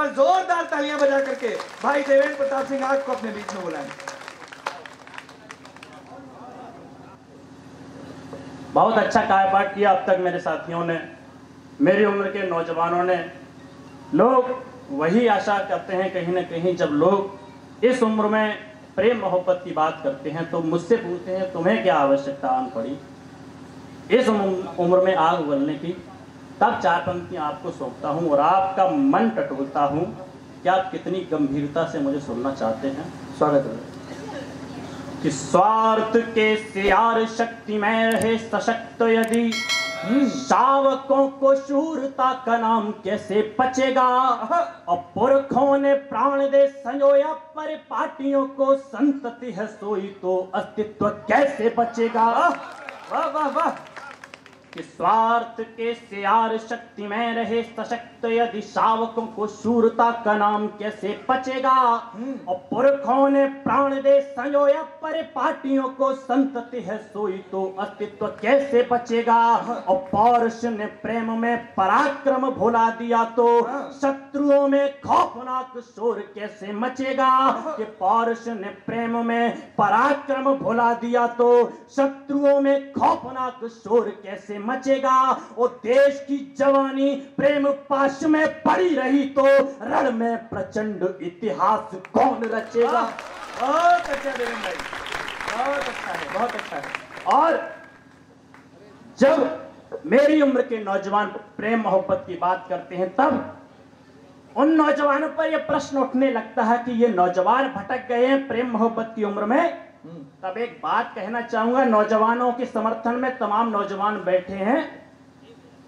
जोरदार तालियां बजा करके भाई देवेंद्र प्रताप सिंह आज को अपने बीच में बुलाएं। बहुत अच्छा कार्यपाठ किया अब तक मेरे साथियों ने, मेरी उम्र के नौजवानों ने। लोग वही आशा करते हैं कहीं ना कहीं, जब लोग इस उम्र में प्रेम मोहब्बत की बात करते हैं तो मुझसे पूछते हैं तुम्हें क्या आवश्यकता आन पड़ी इस उम्र में आग उगलने की। तब चार पंक्तियां आपको सौंपता हूं और आपका मन टटोलता हूं कि आप कितनी गंभीरता से मुझे सुनना चाहते हैं। स्वागत है। कि स्वार्थ के सियार शक्ति में रहे सशक्त यदि, शावकों को शूरता का नाम कैसे बचेगा। और पुरखों ने प्राण दे संजोया परिपाटियों को, संतति है सोई तो अस्तित्व कैसे बचेगा। वाह वाह वाह। कि स्वार्थ के सियार शक्ति में रहे सशक्त यदि, शावकों को शूरता का नाम कैसे बचेगा। और पुरखों ने प्राण दे संजोया परिपाटियों को, संतति है सोई तो अस्तित्व कैसे बचेगा। और पौरुष ने प्रेम में पराक्रम भुला दिया तो, शत्रुओं में खौफनाक शोर कैसे मचेगा। कि पौरुष ने प्रेम में पराक्रम भुला दिया तो, शत्रुओं में खौफनाक शोर कैसे मचेगा। और देश की जवानी प्रेम पाश में पड़ी रही तो, रण में प्रचंड इतिहास कौन रचेगा। बहुत अच्छा देवेंद्र भाई, बहुत अच्छा है, बहुत अच्छा है। और जब मेरी उम्र के नौजवान प्रेम मोहब्बत की बात करते हैं, तब उन नौजवानों पर यह प्रश्न उठने लगता है कि ये नौजवान भटक गए हैं प्रेम मोहब्बत की उम्र में। तब एक बात कहना चाहूंगा, नौजवानों के समर्थन में तमाम नौजवान बैठे हैं,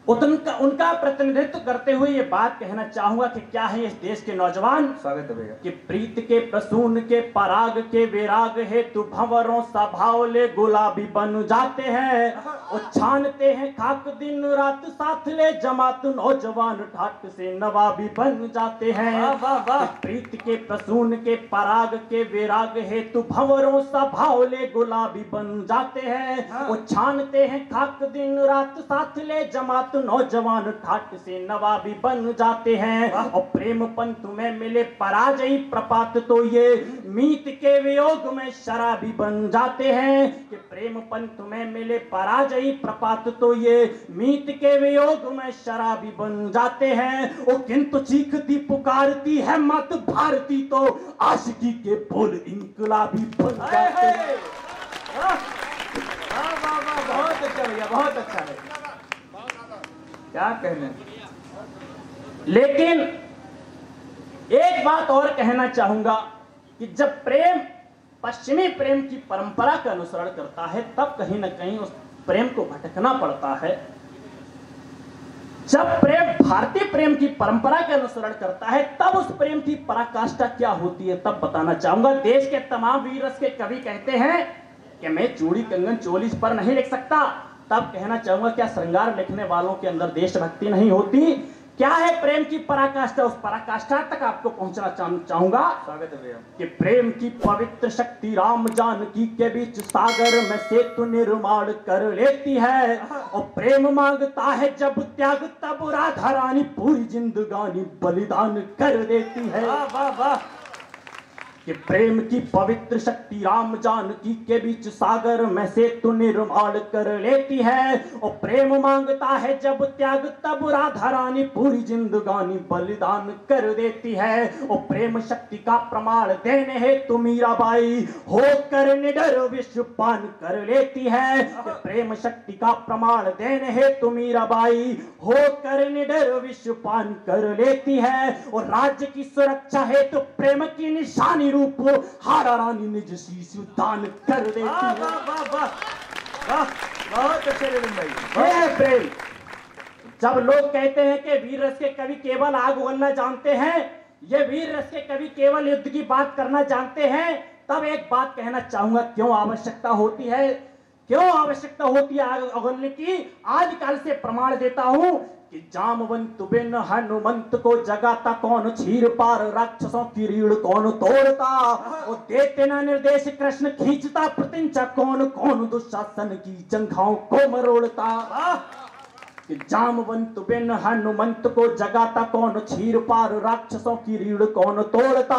उनका प्रतिनिधित्व करते हुए ये बात कहना चाहूंगा कि क्या है इस देश के नौजवान। स्वागत है भैया। कि प्रीत के प्रसून के पराग के विराग हेतु भंवरों सा भावले गुलाबी बन जाते हैं। और छानते हैं खाक दिन रात साथ ले जमात, नौजवान ठाट से नवाबी बन जाते हैं। वाह वाह। प्रीत के प्रसून के पराग के विराग हेतु भंवरों सा भावले गुलाबी बन जाते हैं। और छानते हैं खाक दिन रात साथ ले जमात, नौजवान ठाट से नवाबी बन जाते हैं। और प्रेम पंथ में मिले पराजयी प्रपात तो, ये मीत के वियोग में शराबी बन जाते हैं। कि प्रेम पंथ में मिले पराजयी प्रपात तो, ये मीत के वियोग में शराबी बन जाते हैं। और किंतु चीखती पुकारती है मत भारती तो, आशिकी के बोल इनकलाबी बन जाते हैं। वाह वाह वाह, बहुत अच्छा भैया, बहुत अच्छा है, क्या कहने। लेकिन एक बात और कहना चाहूंगा कि जब प्रेम पश्चिमी प्रेम की परंपरा का अनुसरण करता है, तब कहीं ना कहीं उस प्रेम को भटकना पड़ता है। जब प्रेम भारतीय प्रेम की परंपरा का अनुसरण करता है, तब उस प्रेम की पराकाष्ठा क्या होती है, तब बताना चाहूंगा। देश के तमाम वीर रस के कवि कहते हैं कि मैं चूड़ी कंगन चोली पर नहीं लिख सकता। तब कहना चाहूंगा, क्या श्रृंगार लिखने वालों के अंदर देशभक्ति नहीं होती। क्या है प्रेम की पराकाष्ठा, उस पराकाष्ठा तक आपको पहुंचना चाहूंगा। स्वागत है भैया। कि प्रेम की पवित्र शक्ति राम जानकी के बीच सागर में सेतु निर्माण कर लेती है। और प्रेम मांगता है जब त्याग, तब राधा रानी पूरी जिंदगानी बलिदान कर देती है। वाह वाह वाह। कि प्रेम की पवित्र शक्ति राम जानकी के बीच सागर में सेतु निर्माण कर लेती है। और प्रेम मांगता है जब त्याग, तब राधा रानी पूरी जिंदगानी बलिदान कर देती है। और प्रेम शक्ति का प्रमाण देने हेतु मीराबाई होकर निडर विश्व पान कर लेती है। प्रेम शक्ति का प्रमाण देने हेतु मीराबाई होकर निडर विश्व पान कर लेती है। और राज्य की सुरक्षा हेतु प्रेम की निशानी रूप हारा रानी निज शीश दान कर देती है। वाह वाह वाह वाह, बहुत अच्छे देवेंद्र भाई। ये है प्रेम। जब लोग कहते हैं कि वीर रस के कवि केवल आग उगलना जानते हैं, ये वीर रस के कवि केवल युद्ध की बात करना जानते हैं, तब एक बात कहना चाहूंगा, क्यों आवश्यकता होती है, क्यों आवश्यकता होती है आग उगलने की। आजकल से प्रमाण देता हूं कि जामवंत बिन हनुमंत को जगाता कौन, छीर पार राक्षसों की रीढ़ कौन तोड़ता। और देते ना निर्देश कृष्ण खींचता प्रतिंचा कौन, कौन दुशासन की जंघाओं को मरोड़ता। कि जामवंत बिन हनुमंत को जगाता कौन, क्षीर पार राक्षसों की रीढ़ कौन तोड़ता,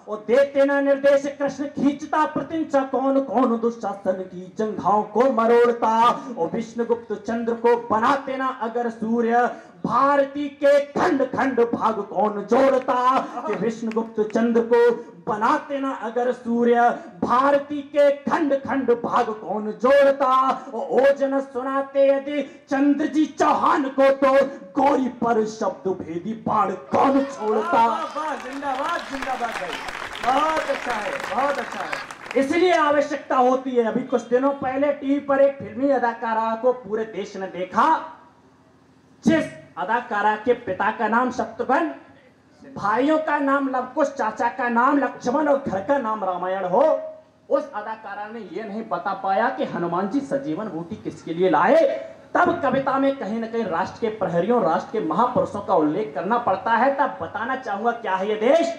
और देते ना निर्देश कृष्ण खींचता प्रतिंचा कौन, कौन दुशासन की जंघाओं को मरोड़ता, और विष्णुगुप्त चंद्र को बनाते ना अगर सूर्य, भारती के खंड खंड भाग कौन जोड़ता, कि विष्णुगुप्त चंद्र को बनाते ना अगर सूर्य, भारती के खंड खंड भाग कौन जोड़ता, और ओजन सुनाते यदि चंद्र जी चौहान को, तो गौरी पर शब्द भेदी बाण कौन छोड़ता। जिंदाबाद जिंदाबाद भाई, बहुत अच्छा है, बहुत अच्छा है। इसलिए आवश्यकता होती है। अभी कुछ दिनों पहले टीवी पर एक फिल्मी अदाकारा को पूरे देश ने देखा, जिस अदाकारा के पिता का नाम शत्रुघ्न, भाइयों का नाम लवकुश, चाचा का नाम लक्ष्मण और घर का नाम रामायण हो, उस अदाकारा ने यह नहीं बता पाया कि हनुमान जी सजीवन बूटी किसके लिए लाए। तब कविता में कहीं ना कहीं राष्ट्र के प्रहरियों, राष्ट्र के महापुरुषों का उल्लेख करना पड़ता है। तब बताना चाहूंगा क्या है ये देश,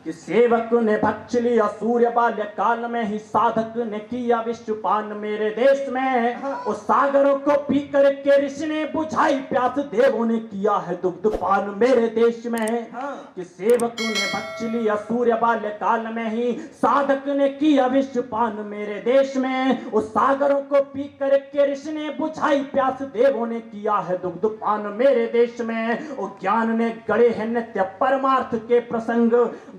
कि सेवक ने भक्ष लिया सूर्य बाल्य काल में ही, साधक ने किया विश्वपान मेरे देश में, उस सागरों को पी कर के ऋषि ने बुझाई प्यास, देवों ने किया है दुग्ध पान मेरे देश में। कि सेवक ने भक्ष लिया सूर्य बाल्य काल में ही, साधक ने किया विश्वपान मेरे देश में, उस सागरों को पी कर के ऋषि ने बुझाई प्यास, देवों ने किया है दुग्ध पान मेरे देश में। और ज्ञान ने गढ़े हैं नित्य परमार्थ के प्रसंग,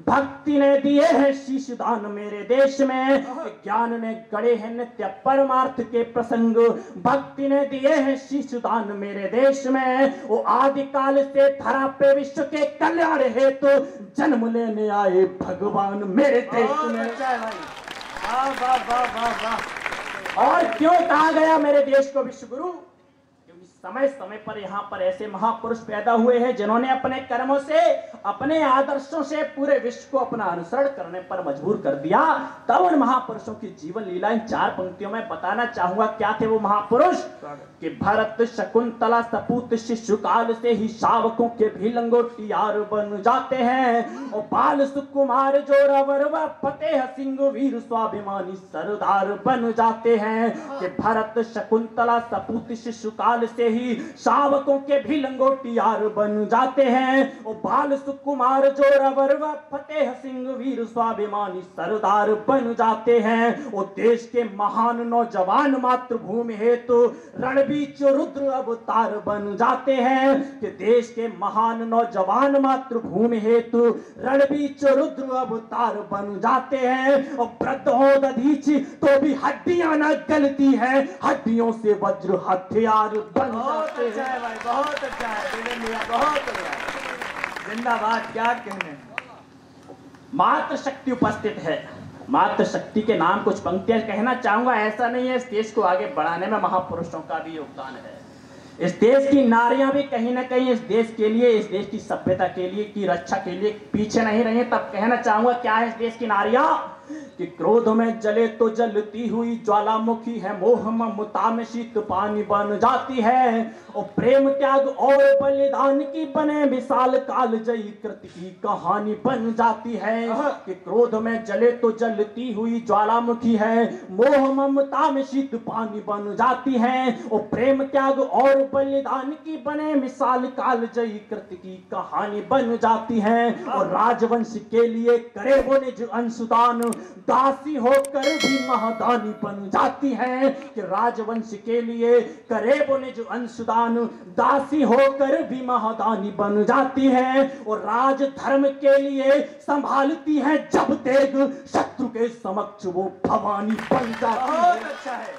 भक्ति ने दिए हैं शीश दान मेरे देश में। ज्ञान ने गढ़े हैं नित्य परमार्थ के प्रसंग, भक्ति ने दिए हैं शीश दान मेरे देश में। वो आदिकाल से धरा पे विश्व के कल्याण हेतु जन्म लेने आए भगवान मेरे देश में। वाह वाह वाह वाह वाह। और क्यों कहा गया मेरे देश को विश्व गुरु? समय समय पर यहाँ पर ऐसे महापुरुष पैदा हुए हैं जिन्होंने अपने कर्मों से, अपने आदर्शों से पूरे विश्व को अपना अनुसरण करने पर मजबूर कर दिया। तब उन महापुरुषों की जीवन लीला इन 4 पंक्तियों में बताना चाहूंगा। क्या थे वो महापुरुष? कि भरत शकुंतला सपूत शिशुकाल से ही शावकों के भी लंगोटियार बन जाते हैं, और बाल सुकुमार जोरावर व फतेह सिंह वीर स्वाभिमानी सरदार बन जाते हैं। कि भरत शकुंतला सपूत शिशुकाल से ही शावकों के भी लंगोटियार बन जाते हैं, और बाल सुकुमार जोरावर व फतेह सिंह वीर स्वाभिमानी सरदार बन जाते हैं। और देश के महान नौजवान मातृभूमि हेतु रणबीच रुद्र अवतार बन जाते हैं। कि देश के महान नौजवान मातृभूमि हेतु रणबीच रुद्र अवतार बन जाते हैं। और वृद्ध हो दधीचि तो भी हड्डियां न गलती है, हड्डियों से वज्र हथियार बन बहुत अच्छा है भाई, बहुत अच्छा है, बहुत अच्छा। जिंदाबाद, क्या कहने। मातृशक्ति उपस्थित है। मातृशक्ति के नाम कुछ पंक्तियां कहना चाहूंगा। ऐसा नहीं है, इस देश को आगे बढ़ाने में महापुरुषों का भी योगदान है। इस देश की नारियां भी कहीं ना कहीं इस देश के लिए, इस देश की सभ्यता के लिए, की रक्षा के लिए पीछे नहीं रही। तब कहना चाहूंगा क्या है इस देश की नारियां? कि क्रोध में जले तो जलती हुई ज्वालामुखी है, मोह ममता में शीत पानी बन जाती है, और प्रेम त्याग और बलिदान की बने मिसाल काल जयी कृति की कहानी बन जाती है। कि क्रोध में जले तो जलती हुई ज्वालामुखी है, मोह ममता में शीत पानी बन जाती है, और प्रेम त्याग और बलिदान की बने मिसाल काल जयी कृति की कहानी बन जाती है। और राजवंश के लिए करे वो निज अंशदान, दासी होकर भी महादानी बन जाती है। कि राजवंश के लिए करे वो निज अंशदान, दासी होकर भी महादानी बन जाती है। और राज धर्म के लिए संभालती है जब तेग, शत्रु के समक्ष वो भवानी बन जाती है। बहुत अच्छा है।